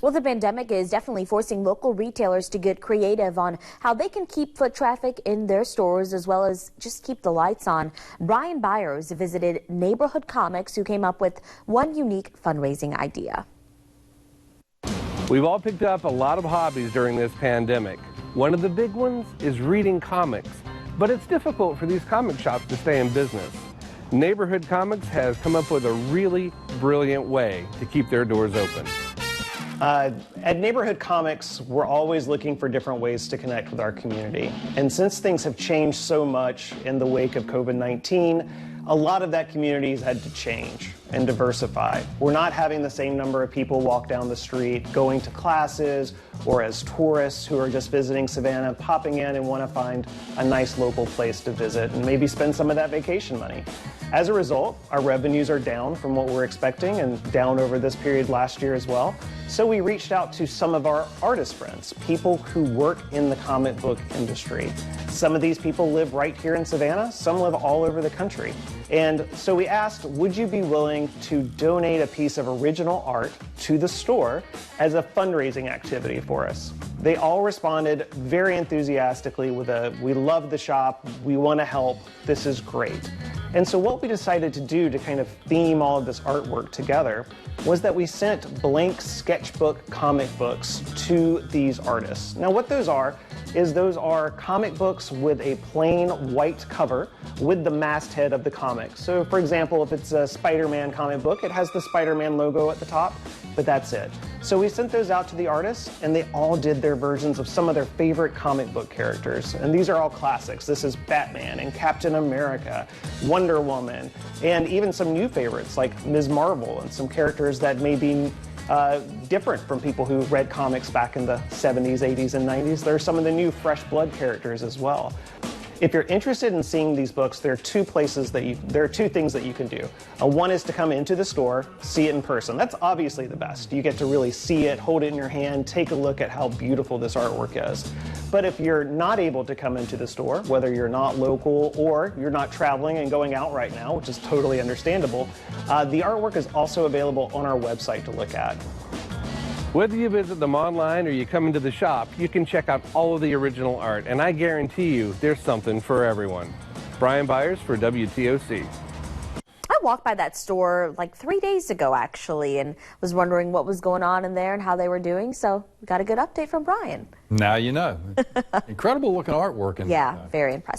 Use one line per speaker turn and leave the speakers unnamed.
Well, the pandemic is definitely forcing local retailers to get creative on how they can keep foot traffic in their stores as well as just keep the lights on. Brian Byers visited Neighborhood Comics, who came up with one unique fundraising idea.
We've all picked up a lot of hobbies during this pandemic. One of the big ones is reading comics, but it's difficult for these comic shops to stay in business. Neighborhood Comics has come up with a really brilliant way to keep their doors open.
At Neighborhood Comics, we're always looking for different ways to connect with our community. And since things have changed so much in the wake of COVID-19, a lot of that community has had to change and diversify. We're not having the same number of people walk down the street, going to classes, or as tourists who are just visiting Savannah, popping in and want to find a nice local place to visit and maybe spend some of that vacation money. As a result, our revenues are down from what we're expecting and down over this period last year as well. So we reached out to some of our artist friends, people who work in the comic book industry. Some of these people live right here in Savannah, some live all over the country. And so we asked, would you be willing to donate a piece of original art to the store as a fundraising activity for us? They all responded very enthusiastically with we love the shop, we want to help, this is great. And so what we decided to do to kind of theme all of this artwork together was that we sent blank sketchbook comic books to these artists. Now what those are is those are comic books with a plain white cover with the masthead of the comic. So for example, if it's a Spider-Man comic book, it has the Spider-Man logo at the top, but that's it. So we sent those out to the artists and they all did their versions of some of their favorite comic book characters. And these are all classics. This is Batman and Captain America, Wonder Woman, and even some new favorites like Ms. Marvel and some characters that may be different from people who read comics back in the 70s, 80s, and 90s. There are some of the new fresh blood characters as well. If you're interested in seeing these books, there are two things that you can do. One is to come into the store, see it in person. That's obviously the best. You get to really see it, hold it in your hand, take a look at how beautiful this artwork is. But if you're not able to come into the store, whether you're not local or you're not traveling and going out right now, which is totally understandable, the artwork is also available on our website to look at.
Whether you visit them online or you come into the shop, you can check out all of the original art, and I guarantee you there's something for everyone. Brian Byers for WTOC.
I walked by that store like 3 days ago, actually, and was wondering what was going on in there and how they were doing, so we got a good update from Brian.
Now you know. Incredible looking artwork.
Yeah, very impressive.